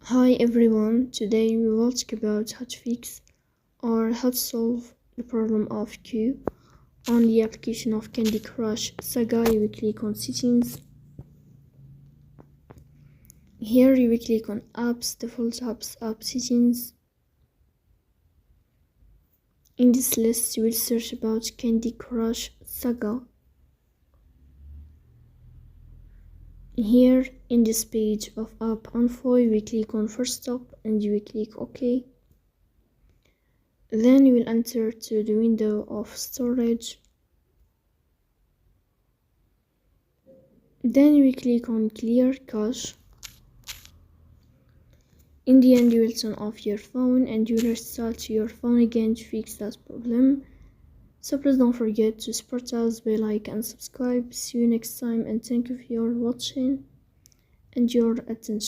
Hi everyone, today we will talk about how to fix or how to solve the problem of queue on the application of Candy Crush Saga. You will click on settings. Here you will click on apps, default apps, app settings. In this list you will search about Candy Crush Saga. Here in this page of app info you will click on first stop and you will click OK. Then you will enter to the window of storage. Then you will click on clear cache. In the end you will turn off your phone and you will restart your phone again to fix that problem. So please don't forget to support us by like and subscribe. See you next time and thank you for your watching and your attention.